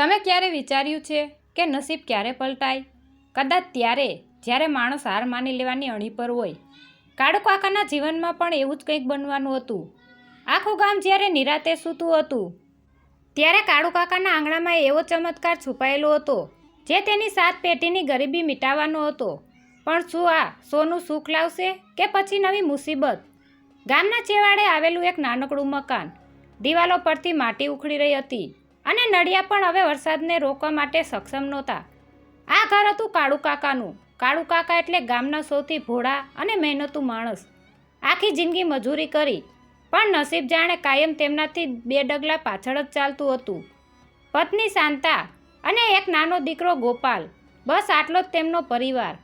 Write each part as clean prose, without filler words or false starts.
તમે ક્યારે વિચાર્યું છે કે નસીબ ક્યારે પલટાય? કદાચ ત્યારે જ્યારે માણસ હાર માની લેવાની અણી પર હોય. કાળુ કાકાના જીવનમાં પણ એવું જ કંઈક બનવાનું હતું. આખું ગામ જ્યારે નિરાતે સૂતું હતું ત્યારે કાળુ કાકાના આંગણામાં એવો ચમત્કાર છુપાયેલો હતો જે તેની 7 પેઢીની ગરીબી મિટાવવાનો હતો. પણ શું આ સોનું સુખ લાવશે કે પછી નવી મુસીબત? ગામના છેવાડે આવેલું એક નાનકડું મકાન, દિવાલો પરથી માટી ઉખડી રહી હતી અને નળિયા પણ હવે વરસાદને રોકવા માટે સક્ષમ નહોતા. આ ઘર હતું કાળુ કાકાનું. કાળુ કાકા એટલે ગામના સૌથી ભોળા અને મહેનતુ માણસ. આખી જિંદગી મજૂરી કરી, પણ નસીબ જાણે કાયમ તેમનાથી 2 ડગલા પાછળ જ ચાલતું હતું. પત્ની શાંતા અને એક નાનો દીકરો ગોપાલ, બસ આટલો જ તેમનો પરિવાર.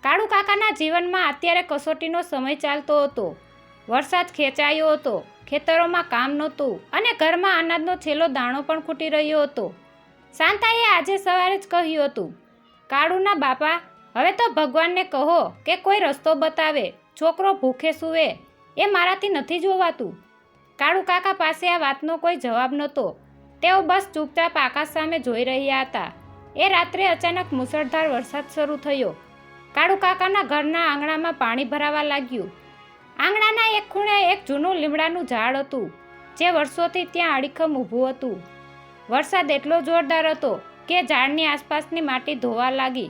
કાળુ કાકાના જીવનમાં અત્યારે કસોટીનો સમય ચાલતો હતો. વરસાદ ખેંચાયો હતો, ખેતરોમાં કામ નહોતું અને ઘરમાં અનાજનો છેલ્લો દાણો પણ ખૂટી રહ્યો હતો. શાંતાએ આજે સવારે જ કહ્યું હતું, કાળુના બાપા, હવે તો ભગવાનને કહો કે કોઈ રસ્તો બતાવે. છોકરો ભૂખે સૂવે એ મારાથી નથી જોવાતું. કાળુ કાકા પાસે આ વાતનો કોઈ જવાબ નહોતો. તેઓ બસ ચૂપચાપ આકાશ સામે જોઈ રહ્યા હતા. એ રાત્રે અચાનક મુસળધાર વરસાદ શરૂ થયો. કાળુ કાકાના ઘરના આંગણામાં પાણી ભરાવા લાગ્યું. આંગણાના એક ખૂણે એક જૂનું લીમડાનું ઝાડ હતું જે વર્ષોથી ત્યાં અડીખમ ઊભું હતું. વરસાદ એટલો જોરદાર હતો કે ઝાડની આસપાસની માટી ધોવા લાગી.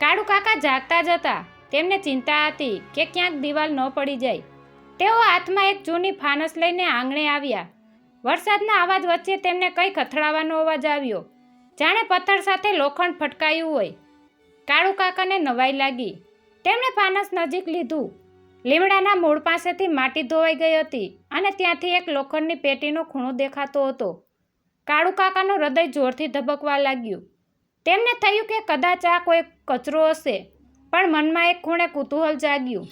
કાળુ કાકા જાગતા જ હતા. તેમને ચિંતા હતી કે ક્યાંક દિવાલ ન પડી જાય. તેઓ હાથમાં એક જૂની ફાનસ લઈને આંગણે આવ્યા. વરસાદના અવાજ વચ્ચે તેમને કંઈક અથડાવાનો અવાજ આવ્યો, જાણે પથ્થર સાથે લોખંડ ફટકાયું હોય. કાળુ કાકાને નવાઈ લાગી. તેમણે ફાનસ નજીક લીધું. લીમડાના મૂળ પાસેથી માટી ધોવાઈ ગઈ હતી અને ત્યાંથી એક લોખંડની પેટીનો ખૂણો દેખાતો હતો. કાળુ કાકાનું હૃદય જોરથી ધબકવા લાગ્યું. તેમને થયું કે કદાચ આ કોઈ કચરો હશે, પણ મનમાં એક ખૂણે કુતૂહલ જાગ્યું.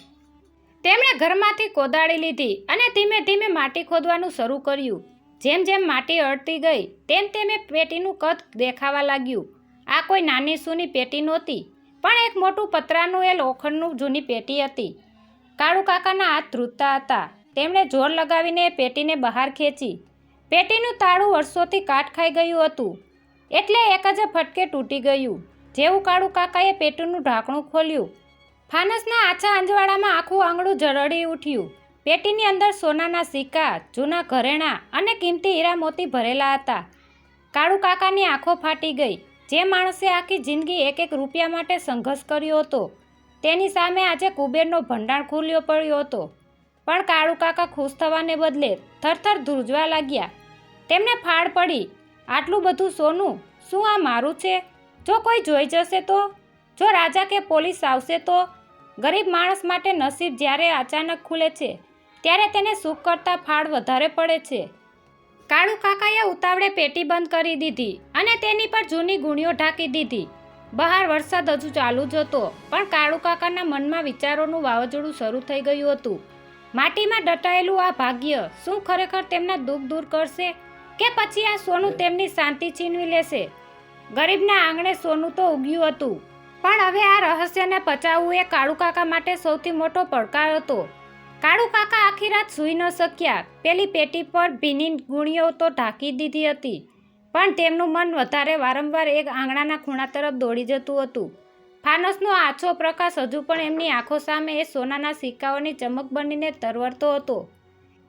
તેમણે ઘરમાંથી કોદાળી લીધી અને ધીમે ધીમે માટી ખોદવાનું શરૂ કર્યું. જેમ જેમ માટી અડતી ગઈ તેમ તેમ પેટીનું કદ દેખાવા લાગ્યું. આ કોઈ નાની સૂની પેટી નહોતી, પણ એક મોટું પતરાનું એ લોખંડનું જૂની પેટી હતી. કાળુ કાકાના હાથ ધ્રુજતા હતા. તેમણે જોર લગાવીને એ પેટીને બહાર ખેંચી. પેટીનું તાળું વર્ષોથી કાટ ખાઈ ગયું હતું, એટલે એક જ ફટકે તૂટી ગયું. જેવું કાળુ કાકાએ પેટીનું ઢાંકણું ખોલ્યું, ફાનસના આછા અંજવાળામાં આખું આંગણું ઝળહળી ઉઠ્યું. પેટીની અંદર સોનાના સિક્કા, જૂના ઘરેણાં અને કિંમતી હીરા મોતી ભરેલા હતા. કાળુ કાકાની આંખો ફાટી ગઈ. જે માણસે આખી જિંદગી એક એક રૂપિયા માટે સંઘર્ષ કર્યો હતો, તેની સામે આજે કુબેરનો ભંડાર ખુલ્યો પડ્યો હતો. પણ કાળુ કાકા ખુશ થવાને બદલે થરથર ધ્રુજવા લાગ્યા. તેમને ફાળ પડી, આટલું બધું સોનું, શું આ મારું છે? જો કોઈ જોઈ જશે તો? જો રાજા કે પોલીસ આવશે તો? ગરીબ માણસ માટે નસીબ જ્યારે અચાનક ખુલે છે ત્યારે તેને સુખ કરતાં ફાળ વધારે પડે છે. કાળુ કાકાએ ઉતાવળે પેટી બંધ કરી દીધી અને તેની પર જૂની ગુણીઓ ઢાંકી દીધી. બહાર વરસાદ હજુ ચાલુ જ હતો, પણ કાળુ કાકાના મનમાં વિચારોનું વાવાઝોડું શરૂ થઈ ગયું હતું. માટીમાં દટાયેલું આ ભાગ્ય શું ખરેખર તેમના દુઃખ દૂર કરશે કે પછી આ સોનું તેમની શાંતિ છીનવી લેશે? ગરીબના આંગણે સોનું તો ઉગ્યું હતું, પણ હવે આ રહસ્યને પચાવવું એ કાળુ કાકા માટે સૌથી મોટો પડકાર હતો. કાળુ કાકા આખી રાત સૂઈ ન શક્યા. પેલી પેટી પર ભીની ગુણીઓ તો ઢાંકી દીધી હતી, પણ તેમનું મન વધારે વારંવાર એક આંગણાના ખૂણા તરફ દોડી જતું હતું. ફાનસનો આછો પ્રકાશ હજુ પણ એમની આંખો સામે એ સોનાના સિક્કાઓની ચમક બનીને તરવરતો હતો.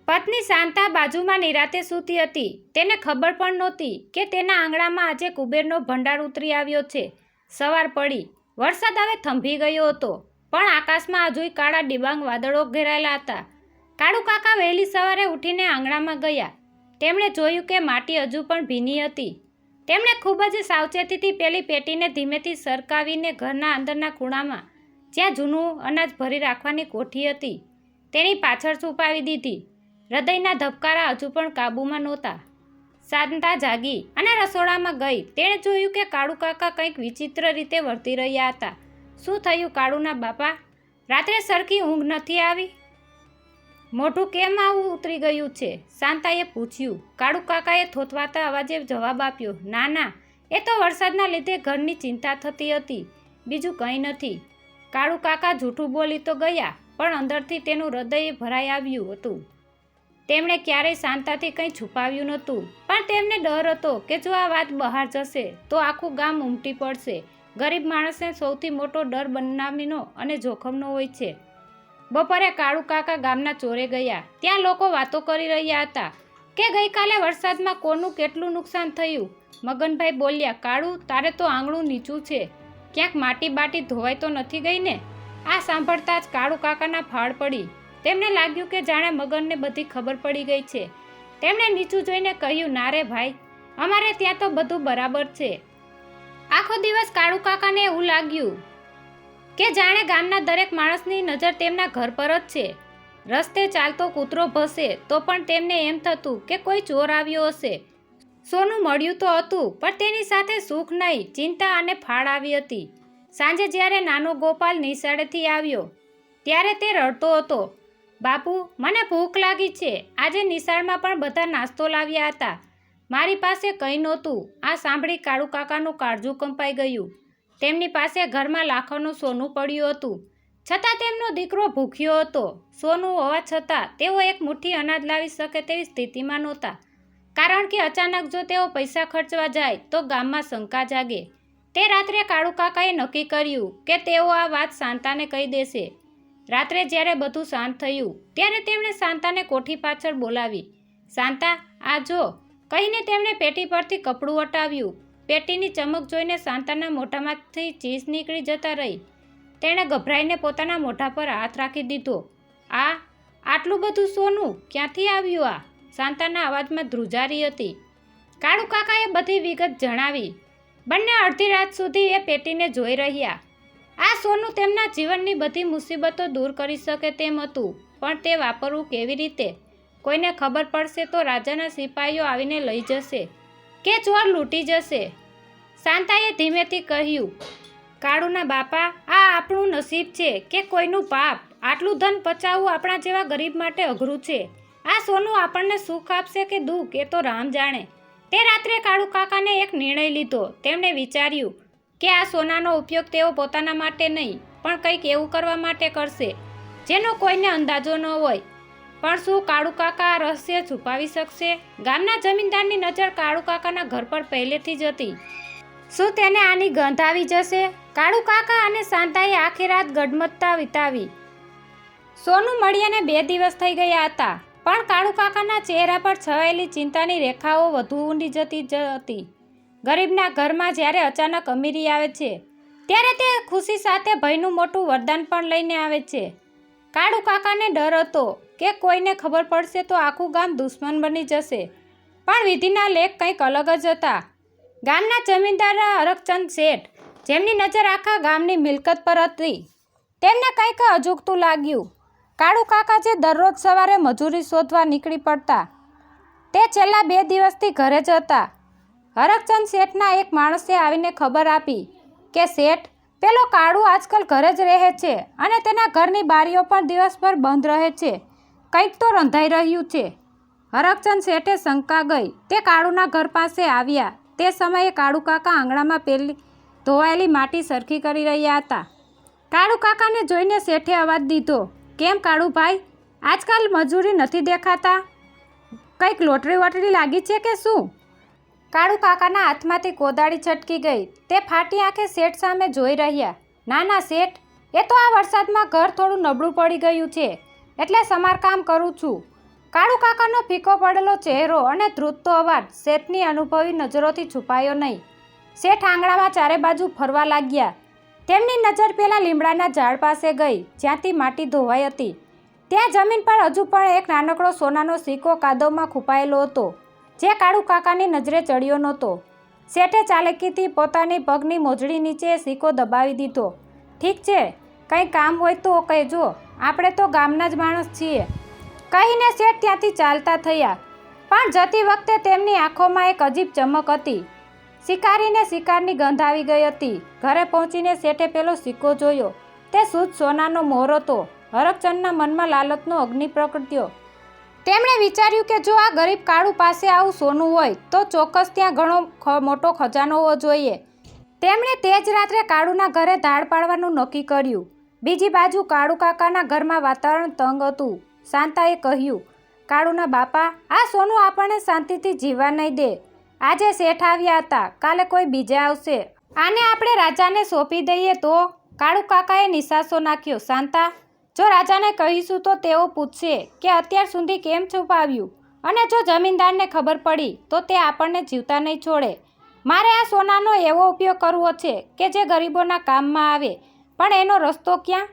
પત્ની શાંતા બાજુમાં નિરાતે સૂતી હતી. તેને ખબર પણ નહોતી કે તેના આંગણામાં આજે કુબેરનો ભંડાર ઉતરી આવ્યો છે. સવાર પડી. વરસાદ હવે થંભી ગયો હતો, પણ આકાશમાં હજુય કાળા ડિબાંગ વાદળો ઘેરાયેલા હતા. કાળુ કાકા વહેલી સવારે ઉઠીને આંગણામાં ગયા. તેમણે જોયું કે માટી હજુ પણ ભીની હતી. તેમણે ખૂબ જ સાવચેતીથી પેલી પેટીને ધીમેથી સરકાવીને ઘરના અંદરના ખૂણામાં, જ્યાં જૂનું અનાજ ભરી રાખવાની કોઠી હતી, તેની પાછળ છુપાવી દીધી. હૃદયના ધબકારા હજુ પણ કાબૂમાં નહોતા. શાંતા જાગી અને રસોડામાં ગઈ. તેણે જોયું કે કાળુ કાકા કંઈક વિચિત્ર રીતે વર્તી રહ્યા હતા. શું થયું કાળુના બાપા? રાત્રે સરખી ઊંઘ નથી આવી? મોઢું કેમ આવું ઉતરી ગયું છે? શાંતાએ પૂછ્યું. કાળુ કાકાએ થોતવાતા અવાજે જવાબ આપ્યો, ના ના, એ તો વરસાદના લીધે ઘરની ચિંતા થતી હતી, બીજું કંઈ નથી. કાળુ કાકા જૂઠું બોલી તો ગયા, પણ અંદરથી તેનું હૃદય ભરાઈ આવ્યું હતું. તેમણે ક્યારેય શાંતાથી કંઈ છુપાવ્યું નહોતું, પણ તેમને ડર હતો કે જો આ વાત બહાર જશે તો આખું ગામ ઉમટી પડશે. ગરીબ માણસને સૌથી મોટો ડર બદનામીનો અને જોખમનો હોય છે. બપોરે કાળુ કાકા ગામના ચોરે ગયા. ત્યાં લોકો વાતો કરી રહ્યા હતા કે ગઈકાલે વરસાદમાં કોનું કેટલું નુકસાન થયું. મગનભાઈ બોલ્યા, કાળુ, તારે તો આંગણું નીચું છે, ક્યાંક માટી બાટી ધોવાઈ તો નથી ગઈ ને? આ સાંભળતા જ કાળુ કાકાના ફાળ પડી. તેમને લાગ્યું કે જાણે મગનને બધી ખબર પડી ગઈ છે. તેમણે નીચું જોઈને કહ્યું, ના રે ભાઈ, અમારે ત્યાં તો બધું બરાબર છે. આખો દિવસ કાળુ કાકાને એવું લાગ્યું કે જાણે ગામના દરેક માણસની નજર તેમના ઘર પર જ છે. રસ્તે ચાલતો કૂતરો ભસે તો પણ તેમને એમ થતું કે કોઈ ચોર આવ્યો હશે. સોનું મળ્યું તો હતું, પણ તેની સાથે સુખ નહીં, ચિંતા અને ફાળ આવી હતી. સાંજે જ્યારે નાનો ગોપાલ નિશાળેથી આવ્યો ત્યારે તે રડતો હતો, બાપુ, મને ભૂખ લાગી છે. આજે નિશાળમાં પણ બધા નાસ્તો લાવ્યા હતા, મારી પાસે કંઈ નહોતું. આ સાંભળી કાળુ કાકાનું કાળજું કંપાઈ ગયું. તેમની પાસે ઘરમાં લાખોનું સોનું પડ્યું હતું, છતાં તેમનો દીકરો ભૂખ્યો હતો. સોનું હોવા છતાં તેઓ એક મુઠ્ઠી અનાજ લાવી શકે તેવી સ્થિતિમાં નહોતા, કારણ કે અચાનક જો તેઓ પૈસા ખર્ચવા જાય તો ગામમાં શંકા જાગે. તે રાત્રે કાળુ કાકાએ નક્કી કર્યું કે તેઓ આ વાત શાંતાને કહી દેશે. રાત્રે જ્યારે બધું શાંત થયું ત્યારે તેમણે શાંતાને કોઠી પાછળ બોલાવી. શાંતા, આ જો, કહીને તેમણે પેટી પરથી કપડું હટાવ્યું. પેટીની ચમક જોઈને શાંતાના મોઢામાંથી ચીસ નીકળી જતા રહી. તેણે ગભરાઈને પોતાના મોઢા પર હાથ રાખી દીધો. આટલું બધું સોનું ક્યાંથી આવ્યું? આ શાંતાના અવાજમાં ધ્રુજારી હતી. કાળુ કાકાએ બધી વિગત જણાવી. બંને અડધી રાત સુધી એ પેટીને જોઈ રહ્યા. આ સોનું તેમના જીવનની બધી મુસીબતો દૂર કરી શકે તેમ હતું, પણ તે વાપરવું કેવી રીતે? કોઈને ખબર પડશે તો રાજાના સિપાહીઓ આવીને લઈ જશે કે ચોર લૂંટી જશે. શાંતાએ ધીમેથી કહ્યું, કાળુના બાપા, આ આપણું નસીબ છે કે કોઈનું પાપ? આટલું ધન પચાવવું આપણા જેવા ગરીબ માટે અઘરું છે. આ સોનું આપણને સુખ આપશે કે દુઃખ, એ તો રામ જાણે. તે રાત્રે કાળુ કાકાને એક નિર્ણય લીધો. તેમણે વિચાર્યું કે આ સોનાનો ઉપયોગ તેઓ પોતાના માટે નહીં, પણ કંઈક એવું કરવા માટે કરશે જેનો કોઈને અંદાજો ન હોય. પણ શું કાળુ કાકા આ રહસ્ય છુપાવી શકશે? ગામના જમીનદારની નજર કાળુ કાકાના ઘર પર પહેલેથી જ હતી. શું તેને આની ગંધ આવી જશે? કાળુ કાકા અને શાંતાએ આખી રાત ગડમથતા વિતાવી. સોનું મળ્યાને 2 દિવસ થઈ ગયા હતા, પણ કાળુ કાકાના ચહેરા પર છવાયેલી ચિંતાની રેખાઓ વધુ ઊંડી જતી હતી. ગરીબના ઘરમાં જ્યારે અચાનક અમીરી આવે છે ત્યારે તે ખુશી સાથે ભયનું મોટું વરદાન પણ લઈને આવે છે. કાળુ કાકાને ડર હતો કે કોઈને ખબર પડશે તો આખું ગામ દુશ્મન બની જશે, પણ વિધિના લેખ કંઈક અલગ જ હતા. ગામના જમીનદાર હરકચંદ શેઠ, જેમની નજર આખા ગામની મિલકત પર હતી, તેમને કંઈક અજુગતું લાગ્યું. કાળુ કાકા જે દરરોજ સવારે મજૂરી શોધવા નીકળી પડતા, તે છેલ્લા 2 દિવસથી ઘરે જ હતા. હરકચંદ શેઠના એક માણસે આવીને ખબર આપી કે શેઠ, પેલો કાળુ આજકાલ ઘરે જ રહે છે અને તેના ઘરની બારીઓ પણ દિવસભર બંધ રહે છે. કંઈક તો રંધાઈ રહ્યું છે. હરકચંદ શેઠે શંકા ગઈ. તે કાળુના ઘર પાસે આવ્યા. તે સમયે કાળુ કાકા આંગણામાં પેલી ધોવાયેલી માટી સરખી કરી રહ્યા હતા. કાળુ કાકાને જોઈને શેઠે અવાજ દીધો, કેમ કાળુભાઈ, આજકાલ મજૂરી નથી દેખાતા? કંઈક લોટરી વોટરી લાગી છે કે શું? કાળુ કાકાના હાથમાંથી કોદાળી છટકી ગઈ. તે ફાટી આંખે શેઠ સામે જોઈ રહ્યા. ના શેઠ, એ તો આ વરસાદમાં ઘર થોડું નબળું પડી ગયું છે એટલે સમારકામ કરું છું. કાળુ કાકાનો ફીકો પડેલો ચહેરો અને ધ્રુજતો અવાજ શેઠની અનુભવી નજરોથી છુપાયો નહીં. શેઠ આંગણામાં ચારે બાજુ ફરવા લાગ્યા. તેમની નજર પેલા લીમડાના ઝાડ પાસે ગઈ જ્યાંથી માટી ધોવાઈ હતી. ત્યાં જમીન પર હજુ પણ એક નાનકડો સોનાનો સિક્કો કાદવમાં ખૂંપાયેલો હતો, જે કાળુ કાકાની નજરે ચડ્યો નહોતો. શેઠે ચાલાકીથી પોતાની પગની મોજડી નીચે સિક્કો દબાવી દીધો. ઠીક છે, કંઈ કામ હોય તો કહેજો, આપણે તો ગામના જ માણસ છીએ, કહીને શેઠ ત્યાંથી ચાલતા થયા. પણ જતી વખતે તેમની આંખોમાં એક અજીબ ચમક હતી. શિકારીને શિકારની ગંધ આવી ગઈ હતી. ઘરે પહોંચીને શેઠે પેલો સિક્કો જોયો. તે શુદ્ધ સોનાનો મોર હતો. હરકચંદના મનમાં લાલચનો અગ્નિ પ્રગટ્યો. તેમણે વિચાર્યું કે જો આ ગરીબ કાળુ પાસે આવું સોનું હોય તો ચોક્કસ ત્યાં ઘણો મોટો ખજાનો હોવો જોઈએ. તેમણે તે જ રાત્રે કાળુના ઘરે ધાડ પાડવાનું નક્કી કર્યું. બીજી બાજુ કાળુ કાકાના ઘરમાં વાતાવરણ તંગ હતું. શાંતાએ કહ્યું, કાળુના બાપા, આ સોનું આપણને શાંતિથી જીવવા નહીં દે. આજે શેઠ આવ્યા હતા, કાલે કોઈ બીજા આવશે. આને આપણે રાજાને સોંપી દઈએ તો? કાળુ કાકાએ નિસાસો નાખ્યો. શાંતા, જો રાજાને કહીશું તો તેઓ પૂછશે કે અત્યાર સુધી કેમ છુપાવ્યું, અને જો જમીનદારને ખબર પડી તો તે આપણને જીવતા નહીં છોડે. મારે આ સોનાનો એવો ઉપયોગ કરવો છે કે જે ગરીબોના કામમાં આવે, પણ એનો રસ્તો ક્યાં?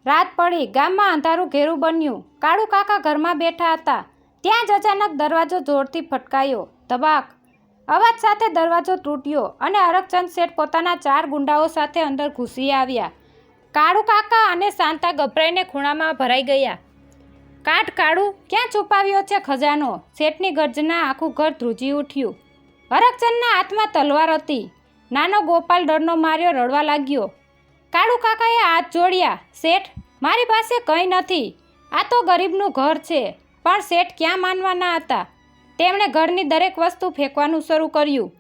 રાત પડી, ગામમાં અંધારું ઘેરું બન્યું. કાળુ કાકા ઘરમાં બેઠા હતા, ત્યાં જ અચાનક દરવાજો જોરથી ફટકાયો. ધબાક અવાજ સાથે દરવાજો તૂટ્યો અને હરકચંદ શેઠ પોતાના 4 ગુંડાઓ સાથે અંદર ઘૂસી આવ્યા. કાળુ કાકા અને શાંતા ગભરાઈને ખૂણામાં ભરાઈ ગયા. કાઢ કાળુ, ક્યાં છુપાવ્યો છે ખજાનો? શેઠની ગર્જના આખું ઘર ધ્રુજી ઉઠ્યું. હરકચંદના હાથમાં તલવાર હતી. નાનો ગોપાલ ડરનો માર્યો રડવા લાગ્યો. કાળુ કાકાએ હાથ જોડ્યા. શેઠ, મારી પાસે કંઈ નથી. આ તો ગરીબનું ઘર છે. પણ શેઠ ક્યાં માનવાના હતા. તેમણે ઘરની દરેક વસ્તુ ફેંકવાનું શરૂ કર્યું.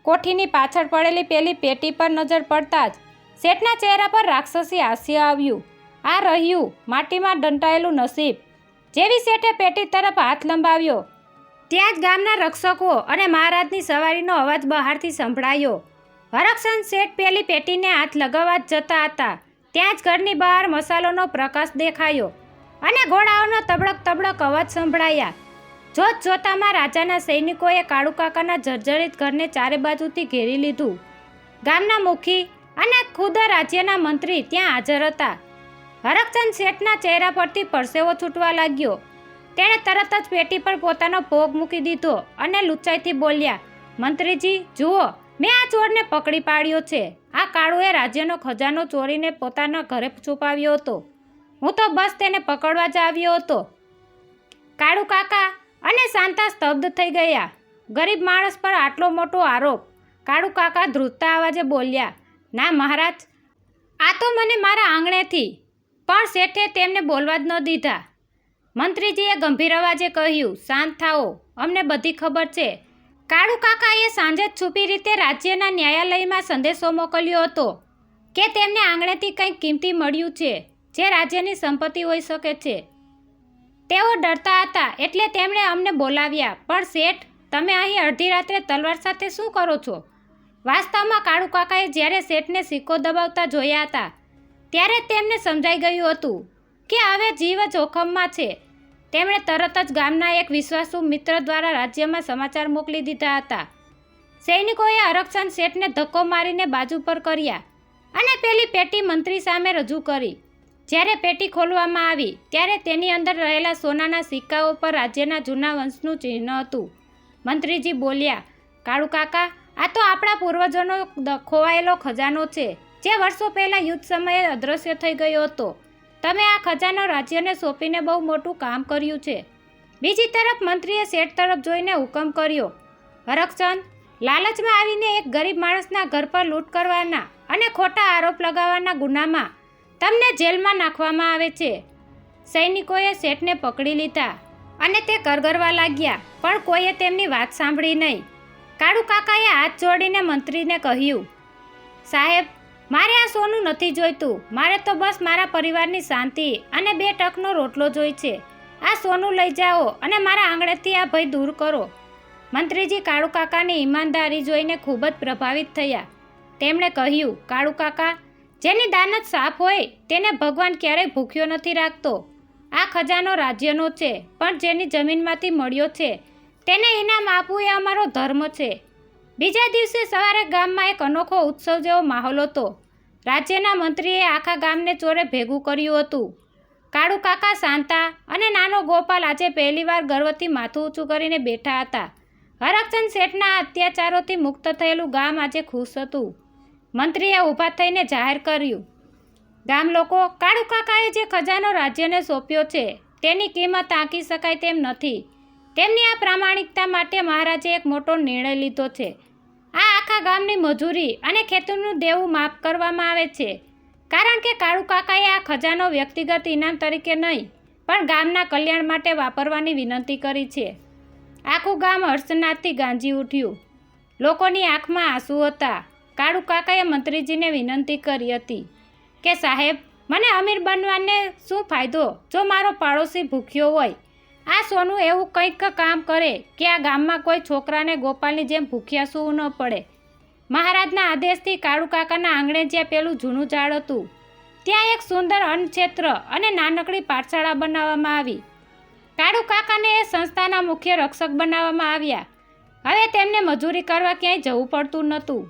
કોઠીની પાછળ પડેલી પેલી પેટી પર નજર પડતા જ શેઠના ચહેરા પર રાક્ષસી હાસ્ય આવ્યું. આ રહ્યું માટીમાં દંટાયેલું નસીબ. જેવી શેઠે પેટી તરફ હાથ લંબાવ્યો, ત્યાં જ ગામના રક્ષકો અને મહારાજની સવારીનો અવાજ બહારથી સંભળાયો. હરકચંદ શેઠ પેલી પેટીને હાથ લગાવવા જ જતા હતા, ત્યાં જ ઘરની બહાર મસાલોનો પ્રકાશ દેખાયો અને ઘોડાઓનો તબડક તબડક અવાજ સંભળાયા. જોત જોતામાં રાજાના સૈનિકોએ કાળુ કાકાના જર્જરિત ઘરને ચારે બાજુથી ઘેરી લીધું. ગામના મુખી અને ખુદ રાજ્યના મંત્રી ત્યાં હાજર હતા. હરકચંદ શેઠના ચહેરા પરથી પરસેવો છૂટવા લાગ્યો. તેણે તરત જ પેટી પર પોતાનો ભોગ મૂકી દીધો અને લુચ્ચાઈથી બોલ્યા, મંત્રીજી જુઓ, મેં આ ચોરને પકડી પાડ્યો છે. આ કાળુએ રાજ્યનો ખજાનો ચોરીને પોતાના ઘરે છુપાવ્યો હતો. હું તો બસ તેને પકડવા જ આવ્યો હતો. કાળુ કાકા અને શાંતા સ્તબ્ધ થઈ ગયા. ગરીબ માણસ પર આટલો મોટો આરોપ. કાળુ કાકા ધ્રુજતા અવાજે બોલ્યા, ના મહારાજ, આ તો મને મારા આંગણેથી. પણ શેઠે તેમને બોલવા જ ન દીધા. મંત્રીજીએ ગંભીર અવાજે કહ્યું, શાંત થાઓ, અમને બધી ખબર છે. કાળુ કાકાએ સાંજે જ છુપી રીતે રાજ્યના ન્યાયાલયમાં સંદેશો મોકલ્યો હતો કે તેમને આંગણેથી કંઈક કિંમતી મળ્યું છે, જે રાજ્યની સંપત્તિ હોઈ શકે છે. તેઓ ડરતા હતા એટલે તેમણે અમને બોલાવ્યા. પણ શેઠ, તમે અહીં અડધી રાત્રે તલવાર સાથે શું કરો છો? વાસ્તવમાં કાળુ કાકાએ જ્યારે શેઠને સિક્કો દબાવતા જોયા હતા ત્યારે તેમને સમજાઈ ગયું હતું કે હવે જીવ જોખમમાં છે. તેમણે તરત જ ગામના એક વિશ્વાસુ મિત્ર દ્વારા રાજ્યમાં સમાચાર મોકલી દીધા હતા. સૈનિકોએ હરકચંદ શેઠને ધક્કો મારીને બાજુ પર કર્યા અને પેલી પેટી મંત્રી સામે રજૂ કરી. જ્યારે પેટી ખોલવામાં આવી ત્યારે તેની અંદર રહેલા સોનાના સિક્કાઓ પર રાજ્યના જૂના વંશનું ચિહ્ન હતું. મંત્રીજી બોલ્યા, કાળુ કાકા, આ તો આપણા પૂર્વજોનો ખોવાયેલો ખજાનો છે, જે વર્ષો પહેલાં યુદ્ધ સમયે અદૃશ્ય થઈ ગયો હતો. તમે આ ખજાનો રાજ્યને સોંપીને બહુ મોટું કામ કર્યું છે. બીજી તરફ મંત્રીએ શેઠ તરફ જોઈને હુકમ કર્યો, હરકચંદ, લાલચમાં આવીને એક ગરીબ માણસના ઘર પર લૂંટ કરવાના અને ખોટા આરોપ લગાવવાના ગુનામાં તમને જેલમાં નાખવામાં આવે છે. સૈનિકોએ શેઠને પકડી લીધા અને તે કરગરવા લાગ્યા, પણ કોઈએ તેમની વાત સાંભળી નહીં. કાળુ કાકાએ હાથ જોડીને મંત્રીને કહ્યું, સાહેબ, મારે આ સોનું નથી જોઈતું. મારે તો બસ મારા પરિવારની શાંતિ અને 2 ટકનો રોટલો જોઈ છે. આ સોનું લઈ જાઓ અને મારા આંગણેથી આ ભય દૂર કરો. મંત્રીજી કાળુ કાકાની ઈમાનદારી જોઈને ખૂબ જ પ્રભાવિત થયા. તેમણે કહ્યું, કાળુ કાકા, જેની દાનત સાફ હોય તેને ભગવાન ક્યારેય ભૂખ્યો નથી રાખતો. આ ખજાનો રાજ્યનો છે, પણ જેની જમીનમાંથી મળ્યો છે તેને ઇનામ આપવું એ અમારો ધર્મ છે. બીજા દિવસે સવારે ગામમાં એક અનોખો ઉત્સવ જેવો માહોલ હતો. રાજ્યના મંત્રીએ આખા ગામને ચોરે ભેગું કર્યું હતું. કાળુ કાકા, શાંતા અને નાનો ગોપાલ આજે પહેલીવાર ગર્વથી માથું ઊંચું કરીને બેઠા હતા. હરકચંદ શેઠના અત્યાચારોથી મુક્ત થયેલું ગામ આજે ખુશ હતું. મંત્રીએ ઊભા થઈને જાહેર કર્યું, ગામ લોકો, કાળુ કાકાએ જે ખજાનો રાજ્યને સોંપ્યો છે તેની કિંમત આંકી શકાય તેમ નથી. તેમની આ પ્રામાણિકતા માટે મહારાજે એક મોટો નિર્ણય લીધો છે. આ આખા ગામની મજૂરી અને ખેતીનું દેવું માફ કરવામાં આવે છે, કારણ કે કાળુ કાકાએ આ ખજાનો વ્યક્તિગત ઇનામ તરીકે નહીં, પણ ગામના કલ્યાણ માટે વાપરવાની વિનંતી કરી છે. આખું ગામ હર્ષનાદથી ગાંજી ઉઠ્યું. લોકોની આંખમાં આંસુ હતા. કાળુ કાકાએ મંત્રીજીને વિનંતી કરી હતી કે સાહેબ, મને અમીર બનવાને શું ફાયદો જો મારો પાડોશી ભૂખ્યો હોય. આ સોનું એવું કંઈક કામ કરે કે આ ગામમાં કોઈ છોકરાને ગોપાલની જેમ ભૂખ્યા સૂવું ન પડે. મહારાજના આદેશથી કાળુકાકાના આંગણે જ્યાં પેલું જૂનું ઝાડ હતું ત્યાં એક સુંદર અન્નક્ષેત્ર અને નાનકડી પાઠશાળા બનાવવામાં આવી. કાળુકાકાને એ સંસ્થાના મુખ્ય રક્ષક બનાવવામાં આવ્યા. હવે તેમને મજૂરી કરવા ક્યાંય જવું પડતું નહોતું,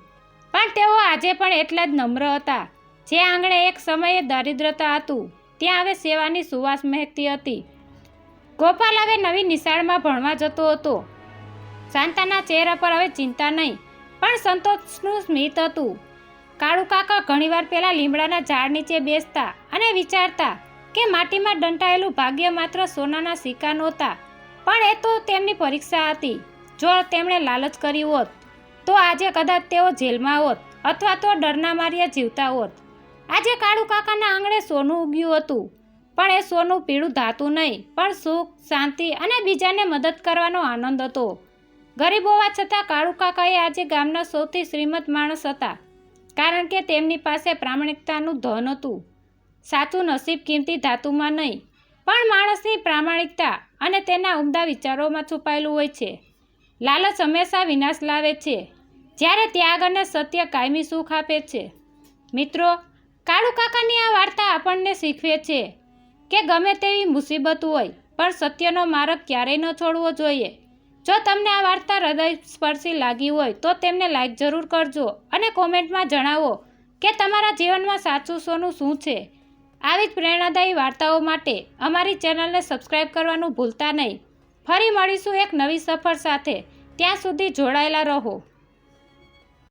પણ તેઓ આજે પણ એટલા જ નમ્ર હતા. જે આંગણે એક સમયે દારિદ્રતા હતું ત્યાં હવે સેવાની સુવાસ મહેકતી હતી. ગોપાલ હવે નવી નિશાળમાં ભણવા જતો હતો. શાંતાના ચહેરા પર હવે ચિંતા નહીં પણ સંતોષનું સ્મિત હતું. કાળુકાકા ઘણીવાર પેલા લીમડાના ઝાડ નીચે બેસતા અને વિચારતા કે માટીમાં દંટાયેલું ભાગ્ય માત્ર સોનાના સિક્કા નહોતા, પણ એ તો તેમની પરીક્ષા હતી. જો તેમણે લાલચ કરી હોત તો આજે કદાચ તેઓ જેલમાં હોત અથવા તો ડરના માર્યા જીવતા હોત. આજે કાળુકાકાના આંગણે સોનું ઉગ્યું હતું, પણ એ સોનું પીળું ધાતુ નહીં, પણ સુખ, શાંતિ અને બીજાને મદદ કરવાનો આનંદ હતો. ગરીબ હોવા છતાં કાળુકાકાએ આજે ગામના સૌથી શ્રીમંત માણસ હતા, કારણ કે તેમની પાસે પ્રામાણિકતાનું ધન હતું. સાચું નસીબ કિંમતી ધાતુમાં નહીં, પણ માણસની પ્રામાણિકતા અને તેના ઉમદા વિચારોમાં છુપાયેલું હોય છે. લાલચ હંમેશા વિનાશ લાવે છે, જ્યારે ત્યાગ અને સત્ય કાયમી સુખ આપે છે. મિત્રો, કાળુકાકાની આ વાર્તા આપણને શીખવે છે કે ગમે તેવી મુસીબત હોય પણ સત્યનો માર્ગ ક્યારેય ન છોડવો જોઈએ. જો તમને આ વાર્તા હૃદયસ્પર્શી લાગી હોય તો તેમને લાઈક જરૂર કરજો અને કોમેન્ટમાં જણાવો કે તમારા જીવનમાં સાચું સોનું શું છે. આવી જ પ્રેરણાદાયી વાર્તાઓ માટે અમારી ચેનલને સબસ્ક્રાઈબ કરવાનું ભૂલતા નહીં. ફરી મળીશું એક નવી સફર સાથે. ત્યાં સુધી જોડાયેલા રહો.